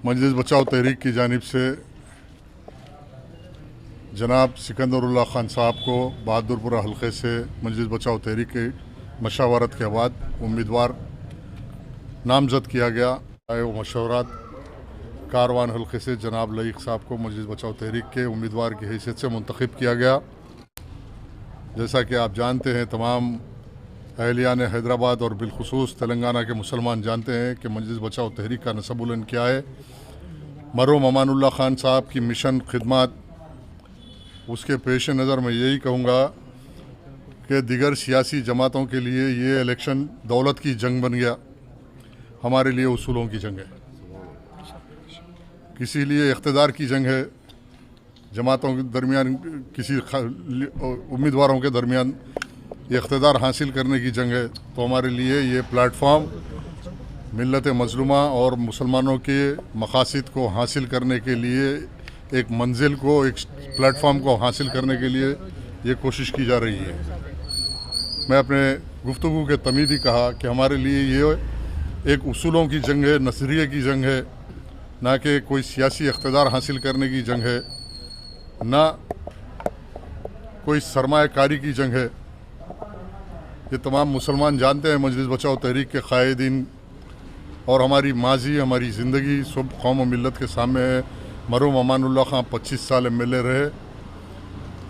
मजलिस बचाओ तहरीक की जानिब से जनाब सिकंदरुल्लाह खान साहब को बहादुरपुरा हल्के से मजलिस बचाओ तहरीक की मशावरत के बाद उम्मीदवार नामजद किया गया। वो मशवरात कारवान हल्के से जनाब लईक साहब को मजलिस बचाओ तहरीक के उम्मीदवार की हैसियत से मुंतखब किया गया। जैसा कि आप जानते हैं, तमाम अहलियान हैदराबाद और बिलखुसूस तेलंगाना के मुसलमान जानते हैं कि मजलिस बचाओ तहरीक का नसबुलन क्या है। मरहूम अमानुल्लाह खान साहब की मिशन खिदमत, उसके पेश नज़र मैं यही कहूँगा कि दिगर सियासी जमातों के लिए ये इलेक्शन दौलत की जंग बन गया, हमारे लिए उसूलों की जंग है। किसी लिए इख्तिदार की जंग है, जमातों के दरमियान किसी उम्मीदवारों के दरमियान इख्तिदार हासिल करने की जंग है। तो हमारे लिए ये प्लेटफॉर्म मिल्लत मज़लूमा और मुसलमानों के मकासद को हासिल करने के लिए, एक मंजिल को, एक प्लेटफॉर्म को हासिल करने के लिए ये कोशिश की जा रही है। मैं अपने गुफ्तगू के तमीदी कहा कि हमारे लिए ये एक उसूलों की जंग है, नज़रिए की जंग है, ना कि कोई सियासी इख्तिदार हासिल करने की जंग है, ना कोई सरमायाकारी की जंग है। ये तमाम मुसलमान जानते हैं मजलिस बचाओ तहरीक के कायदीन और हमारी माजी, हमारी ज़िंदगी सब कौम और मिल्लत के सामने है। मरहूम अमानुल्लाह खान 25 साल MLA रहे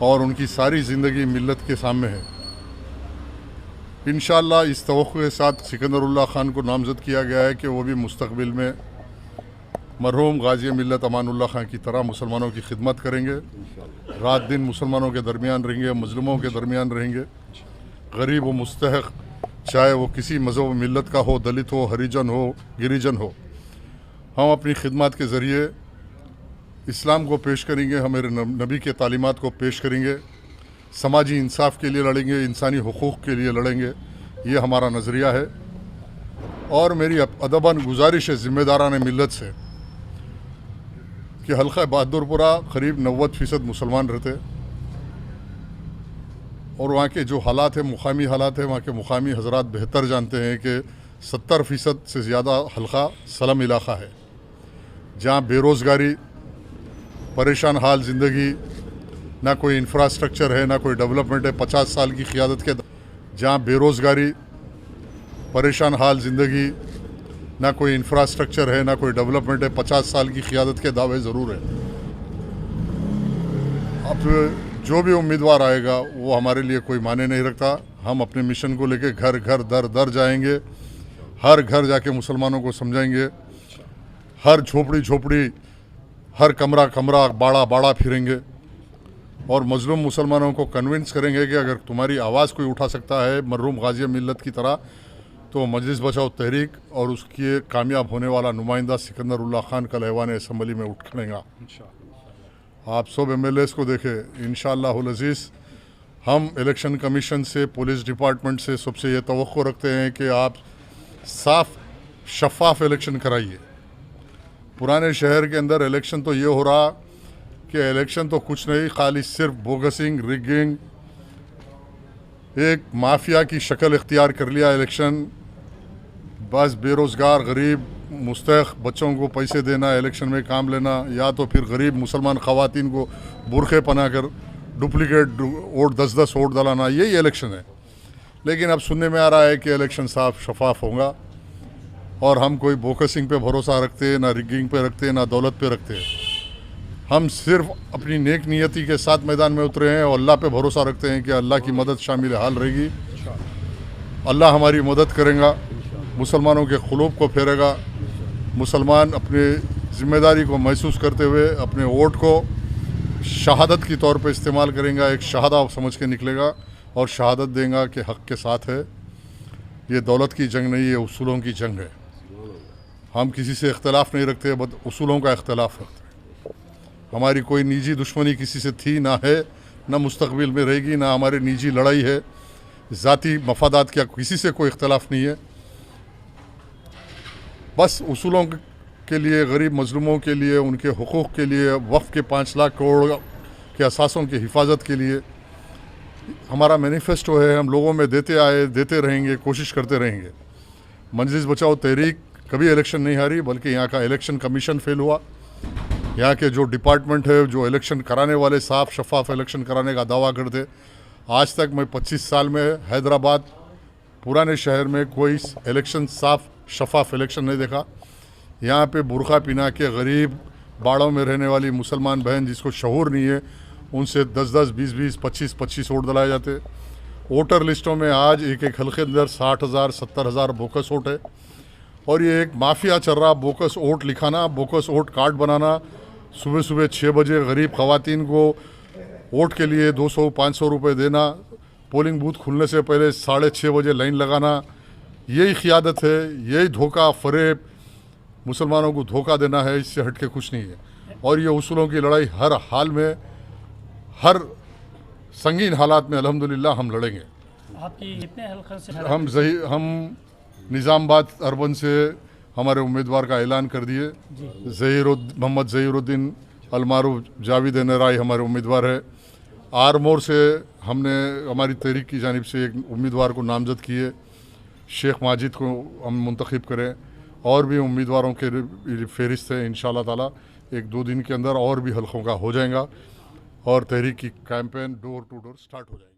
और उनकी सारी ज़िंदगी मिल्लत के सामने है। इंशाअल्लाह इस तवक्कुह के साथ सिकंदरुल्लाह खान को नामज़द किया गया है कि वो भी मुस्तक़बिल में मरहूम गाज़ी मिल्लत अमानुल्लाह खान की तरह मुसलमानों की खिदमत करेंगे, रात दिन मुसलमानों के दरमियान रहेंगे, मज़लूमों के दरमियान रहेंगे, गरीब व मुस्तहक़, चाहे वो किसी मज़हब मिल्लत का हो, दलित हो, हरिजन हो, गिरिजन हो, हम अपनी खिदमत के ज़रिए इस्लाम को पेश करेंगे, हमारे नबी के तालीमात को पेश करेंगे, समाजी इंसाफ के लिए लड़ेंगे, इंसानी हुकूक़ के लिए लड़ेंगे। ये हमारा नज़रिया है। और मेरी अदबन गुजारिश है ज़िम्मेदारान मिल्लत से कि हल्का बहादुरपुरा करीब 90% मुसलमान रहते और वहाँ के जो हालात है, मुकामी हालात है, वहाँ के मुकामी हजरात बेहतर जानते हैं कि 70% से ज़्यादा हल्का सलम इलाक़ा है, जहाँ बेरोज़गारी, परेशान हाल ज़िंदगी, ना कोई इंफ्रास्ट्रक्चर है, ना कोई डेवलपमेंट है। 50 साल की क़ियादत के जहाँ बेरोज़गारी, परेशान हाल ज़िंदगी, ना कोई इंफ्रास्ट्रक्चर है, ना कोई डेवलपमेंट है। 50 साल की क़ियादत के दावे ज़रूर है। अब जो भी उम्मीदवार आएगा वो हमारे लिए कोई माने नहीं रखता। हम अपने मिशन को लेके घर घर दर दर जाएंगे, हर घर जाके मुसलमानों को समझाएंगे, हर झोपड़ी झोपड़ी, हर कमरा कमरा, बाड़ा बाड़ा फिरेंगे और मजलूम मुसलमानों को कन्विंस करेंगे कि अगर तुम्हारी आवाज़ कोई उठा सकता है मरहूम गाज़ी मिल्लत की तरह, तो मजलिस बचाओ तहरीक और उसकी कामयाब होने वाला नुमाइंदा सिकंदरुल्लाह खान कल ऐवान असम्बली में उठ खड़ेगा। आप सब MLAs को देखें, इंशाअल्लाहुल अज़ीज़ हम इलेक्शन कमीशन से, पुलिस डिपार्टमेंट से सबसे ये तवक्को रखते हैं कि आप साफ शफाफ इलेक्शन कराइए। पुराने शहर के अंदर इलेक्शन तो ये हो रहा कि इलेक्शन तो कुछ नहीं, खाली सिर्फ बोगसिंग, रिगिंग, एक माफिया की शक्ल इख्तियार कर लिया इलेक्शन। बस बेरोज़गार, गरीब, मुस्तहक़ बच्चों को पैसे देना, इलेक्शन में काम लेना, या तो फिर गरीब मुसलमान ख़वातीन को बुरखे पहना कर डुप्लिकेट वोट 10-10 वोट डलाना, यही इलेक्शन है। लेकिन अब सुनने में आ रहा है कि इलेक्शन साफ शफाफ होगा और हम कोई बोकसिंग पे भरोसा रखते, ना रिगिंग पे रखते, ना दौलत पे रखते। हम सिर्फ अपनी नेक नियति के साथ मैदान में उतरे हैं और अल्लाह पे भरोसा रखते हैं कि अल्लाह की मदद शामिल हाल रहेगी, अल्लाह हमारी मदद करेगा, मुसलमानों के क़ुलूब को फेरेगा। मुसलमान अपने ज़िम्मेदारी को महसूस करते हुए अपने वोट को शहादत की तौर पे इस्तेमाल करेंगे, एक शहादा समझ के निकलेगा और शहादत देगा कि हक़ के साथ है। ये दौलत की जंग नहीं है, उसूलों की जंग है। हम किसी से इख्तलाफ नहीं रखते, बस उसूलों का इख्तलाफ रखते हैं। हमारी कोई निजी दुश्मनी किसी से थी ना है, ना मुस्तक़बिल में रहेगी, ना हमारी निजी लड़ाई है। ज़ाती मफादात का किसी से कोई इख्तलाफ नहीं है। बस उसूलों के लिए, गरीब मजलूमों के लिए, उनके हुकूक़ के लिए, वक्फ़ के 5 लाख करोड़ के असासों की हिफाजत के लिए हमारा मैनिफेस्टो है। हम लोगों में देते आए, देते रहेंगे, कोशिश करते रहेंगे। मजलिस बचाओ तहरीक कभी इलेक्शन नहीं हारी, बल्कि यहाँ का इलेक्शन कमीशन फेल हुआ। यहाँ के जो डिपार्टमेंट है, जो इलेक्शन कराने वाले साफ शफाफ इलेक्शन कराने का दावा करते, आज तक मैं 25 साल में हैदराबाद पुराने शहर में कोई इलेक्शन साफ शफाफ इलेक्शन नहीं देखा। यहाँ पे बुरखा पिना के गरीब बाड़ों में रहने वाली मुसलमान बहन जिसको शऊर नहीं है, उनसे 10-10, 20-20, 25-25 वोट दिलाए जाते। वोटर लिस्टों में आज एक एक हल्के अंदर 60,000, 70,000 बोकस वोट है। और ये एक माफिया चल रहा, बोकस वोट लिखाना, बोकस वोट कार्ड बनाना, सुबह सुबह 6 बजे गरीब ख़वातीन को वोट के लिए 200-500 रुपये देना, पोलिंग बूथ खुलने से पहले 6:30 बजे लाइन लगाना। यही क़ियादत है, यही धोखा फ़रेब, मुसलमानों को धोखा देना है, इससे हट के कुछ नहीं है। और ये उसूलों की लड़ाई हर हाल में, हर संगीन हालात में अल्हम्दुलिल्लाह हम लड़ेंगे। आपकी कितने हल्के से हम निज़ामाबाद अर्बन से हमारे उम्मीदवार का ऐलान कर दिए। मोहम्मद ज़हीरुद्दीन अलमारूफ जावेद नराई हमारे उम्मीदवार है। आरमोर से हमने हमारी तहरीक की जानिब से एक उम्मीदवार को नामजद किए, शेख माजिद को हम मुंतखब करें। और भी उम्मीदवारों के फहरिस्त है, इंशाअल्लाह ताला 1-2 दिन के अंदर और भी हल्कों का हो जाएगा और तहरीक की campaign door to door start हो जाएगी।